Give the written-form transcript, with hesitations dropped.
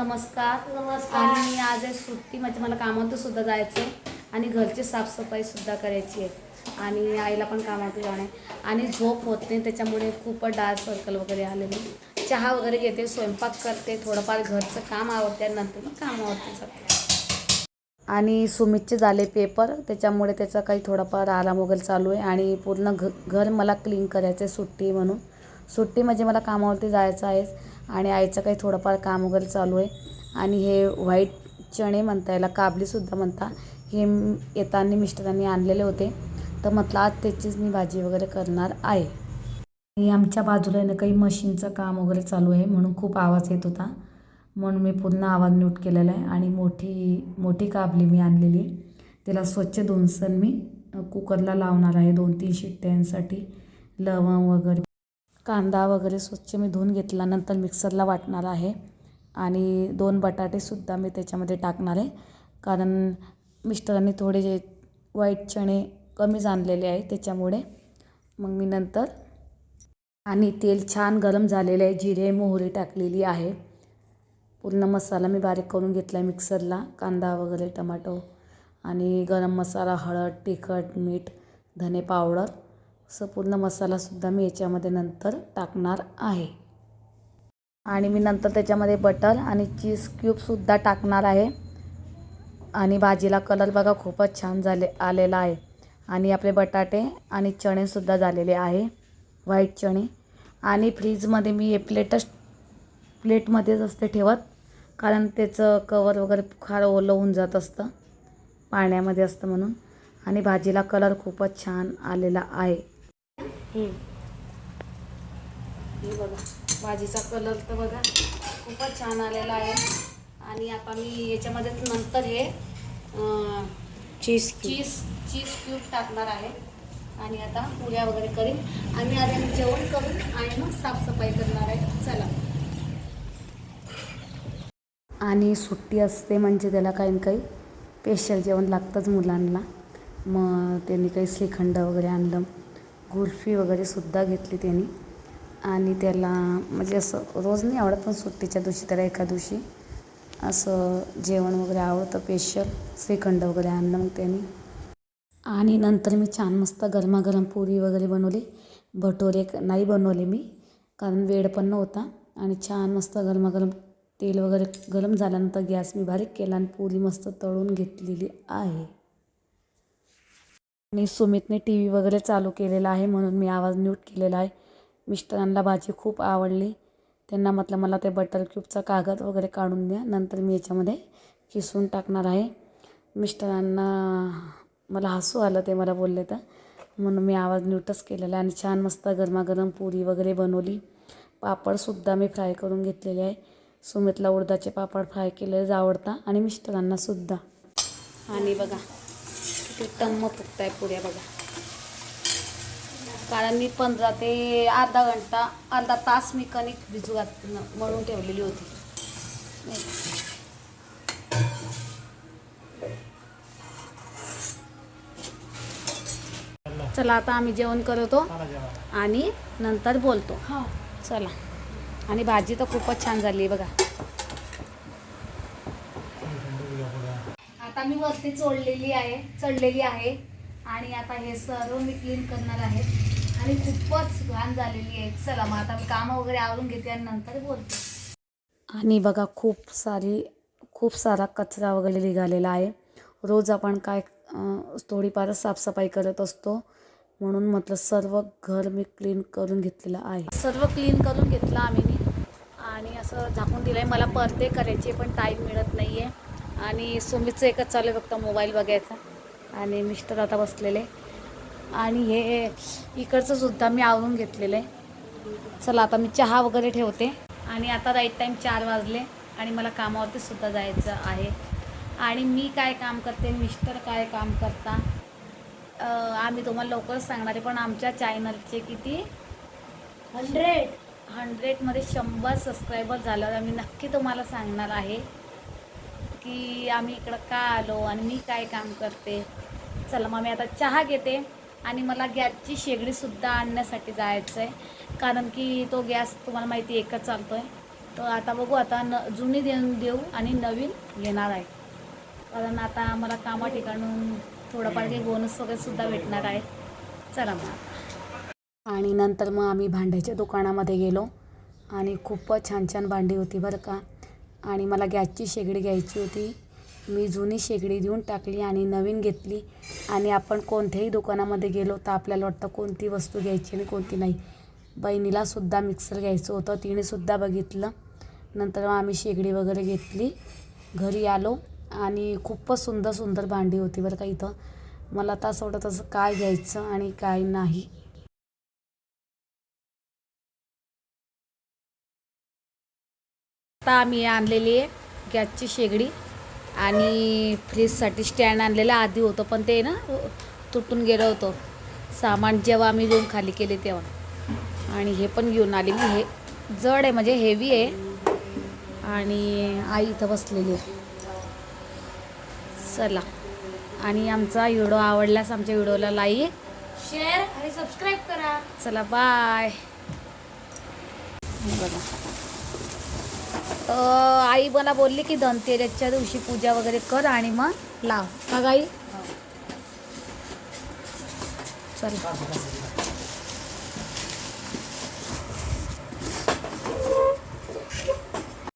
नमस्कार. आणि आज आहे सुट्टी, म्हणजे मला कामावर सुद्धा जायचं आहे आणि घरची साफसफाईसुद्धा करायची आहे आणि आईला पण कामावर जाणे आणि झोप होत नाही, त्याच्यामुळे खूपच डार्क सर्कल वगैरे आलेले. चहा वगैरे घेते, स्वयंपाक करते, थोडंफार घरचं काम आवडते आणि नंतर मग कामावरती जाते. आणि सुमितचे झाले पेपर, त्याच्यामुळे त्याचा काही थोडाफार आराम वगैरे चालू आहे आणि पूर्ण घर मला क्लीन करायचं आहे सुट्टी म्हणून. सुट्टी म्हणजे मला कामावरती जायचं आहे आणि आईचं काही थोडंफार काम वगैरे चालू आहे. आणि हे व्हाईट चणे म्हणता, याला काबलीसुद्धा म्हणता, हे येताना मिस्टरांनी आणलेले होते, तर म्हटलं आज त्याचीच मी भाजी वगैरे करणार आहे. आणि आमच्या बाजूला ना काही मशीनचं काम वगैरे चालू आहे, म्हणून खूप आवाज येत होता, म्हणून मी पूर्ण आवाज म्यूट केलेला आहे. आणि मोठी काबली मी आणलेली, तिला स्वच्छ धुवून मी कुकरला लावणार आहे 2-3 शिट्ट्यांसाठी. लवंग वगैरे, कांदा वगैरे स्वच्छ मी धुवून घेतला, नंतर मिक्सरला वाटणार आहे. आणि 2 बटाटेसुद्धा मी त्याच्यामध्ये टाकणार आहे, कारण मिस्टरांनी थोडे जे व्हाईट चणे कमीच आणलेले आहे, त्याच्यामुळे मग मी नंतर. आणि तेल छान गरम झालेलं आहे, जिरे मोहरी टाकलेली आहे, पूर्ण मसाला मी बारीक करून घेतला आहे मिक्सरला, कांदा वगैरे, टमाटो आणि गरम मसाला, हळद, तिखट, मीठ, धने पावडर, असं पूर्ण मसालासुद्धा मी याच्यामध्ये नंतर टाकणार आहे. आणि मी नंतर त्याच्यामध्ये बटर आणि चीज क्यूबसुद्धा टाकणार आहे. आणि भाजीला कलर बघा खूपच छान आलेला आहे. आणि आपले बटाटे आणि चणेसुद्धा झालेले आहे, व्हाईट चणे. आणि फ्रीजमध्ये मी हे प्लेटमध्येच असते ठेवत, कारण त्याचं कवर वगैरे फार ओलं होऊन जात असतं, पाण्यामध्ये असतं म्हणून. आणि भाजीला कलर खूपच छान आलेला आहे. हे बघा भाजीचा कलर तर बघा खूपच छान आलेला आहे. आणि आता मी याच्यामध्ये नंतर हे चीज क्यूब टाकणार आहे. आणि आता पुऱ्या वगैरे करीन आणि आधी मी जेवण करून आणि मग साफसफाई करणार आहे. चला. आणि सुट्टी असते म्हणजे त्याला काही ना काही स्पेशल जेवण लागतंच मुलांना. मग त्यांनी काही श्रीखंड वगैरे आणलं, कुल्फी वगैरे सुद्धा घेतली त्यांनी. आणि त्याला म्हणजे असं रोज नाही आवडत, पण सुट्टीच्या दिवशी त्याला एका दिवशी असं जेवण वगैरे आवडतं, स्पेशल श्रीखंड वगैरे आणलं मग त्यांनी. आणि नंतर मी छान मस्त गरमागरम पुरी वगैरे बनवली. भटोरे नाही बनवले मी, कारण वेळ पण नव्हता. आणि छान मस्त गरमागरम तेल वगैरे गरम झाल्यानंतर गॅस मी बारीक केला आणि पुरी मस्त तळून घेतलेली आहे. आणि सुमितने टी व्ही वगैरे चालू केलेला आहे, म्हणून मी आवाज म्यूट केलेला आहे. मिस्टरांना भाजी खूप आवडली, त्यांना म्हटलं मला ते बटर क्यूबचा कागद वगैरे काढून द्या, नंतर मी याच्यामध्ये किसून टाकणार आहे. मिस्टरांना मला हसू आलं ते मला बोलले तर, म्हणून मी आवाज म्यूटच केलेला आहे. आणि छान मस्त गरमागरम पुरी वगैरे बनवली. पापडसुद्धा मी फ्राय करून घेतलेले आहे. सुमितला उडदाचे पापड फ्राय केलेले आवडतात आणि मिस्टरांनासुद्धा. आणि बघा किती टम्म फुगत आहे पुऱ्या बघा, कारण मी 15 ते अर्धा तास मी कणिक भिजू मळून ठेवलेली होती. चला आता आम्ही जेवण करतो आणि नंतर बोलतो. चला. आणि भाजी तर खूपच छान झाली बघा. आता मी वरती चढलेली आहे आणि आता हे सर्व मी क्लीन करणार आहे आणि खूपच घाण झालेली आहे. चला मग आता मी कामं वगैरे आवरून घेते आणि नंतर बोलते. आणि बघा खूप सारा कचरा वगैरे निघालेला आहे. रोज आपण काय थोडीफार साफसफाई करत असतो, म्हणून म्हटलं सर्व घर मी क्लीन करून घेतलेलं आहे. सर्व क्लीन करून घेतलं आम्ही आणि असं झाकून दिलं आहे. मला परते करायचे पण टाईम मिळत नाही आहे. आणि सुमितचं एकच चालू आहे फक्त मोबाईल बघायचा. आणि मिस्टर आता बसलेले. आणि हे इकडचं सुद्धा मी आवरून घेतलेलं आहे. चला आता मी चहा वगैरे ठेवते. आणि आता राईट टाईम 4 वाजले आणि मला कामावरती सुद्धा जायचं आहे. आणि मी काय काम करते, मिस्टर काय काम करता, आम्ही तुम्हाला लवकरच सांगणार आहे. पण आमच्या चॅनलचे किती 100मध्ये 100 सबस्क्रायबर झाल्यावर आम्ही नक्की तुम्हाला सांगणार आहे की आम्ही इकडं का आलो आणि मी काय काम करते. चला मग मी आता चहा घेते आणि मला गॅसची शेगडीसुद्धा आणण्यासाठी जायचं आहे, कारण की तो गॅस तुम्हाला माहिती एकच चालतो आहे, तर आता बघू, आता जुनी देऊ आणि नवीन घेणार आहे, कारण आता आम्हाला कामा ठिकाणून थोडंफार काही बोनस वगैरे सुद्धा भेटणार आहे. चला मग. आणि नंतर मग आम्ही भांड्याच्या दुकानामध्ये गेलो आणि खूपच छान छान भांडी होती बरं का. आणि मला गॅसची शेगडी घ्यायची होती. मी जुनी शेगडी देऊन टाकली आणि नवीन घेतली. आणि आपण कोणत्याही दुकानामध्ये गेलो तर आपल्याला वाटतं कोणती वस्तू घ्यायची आणि कोणती नाही. बहिणीलासुद्धा मिक्सर घ्यायचं होतं, तिनेसुद्धा बघितलं. नंतर मग आम्ही शेगडी वगैरे घेतली, घरी आलो आणि खूपच सुंदर सुंदर भांडी होती बरं का इथं. मला तर असं वाटतं तसं काय घ्यायचं आणि काय नाही. आता आम्ही आणलेली आहे गॅसची शेगडी आणि फ्रीजसाठी स्टँड आणलेलं आधी होतं, पण ते ना तुटून गेलं होतं सामान जेव्हा आम्ही रूम खाली केले तेव्हा. आणि हे पण घेऊन आली मी. हे जड आहे म्हणजे हेवी आहे. आणि आई इथं बसलेली आहे. चला, आणि आमचा व्हिडिओ आवडल्यास आमच्या व्हिडिओला लाईक, शेअर आणि सबस्क्राईब करा. चला बाय. बघा, आई मला बोलली की धनतेरसच्या दिवशी पूजा वगैरे कर आणि मग लाव का गाई. चल.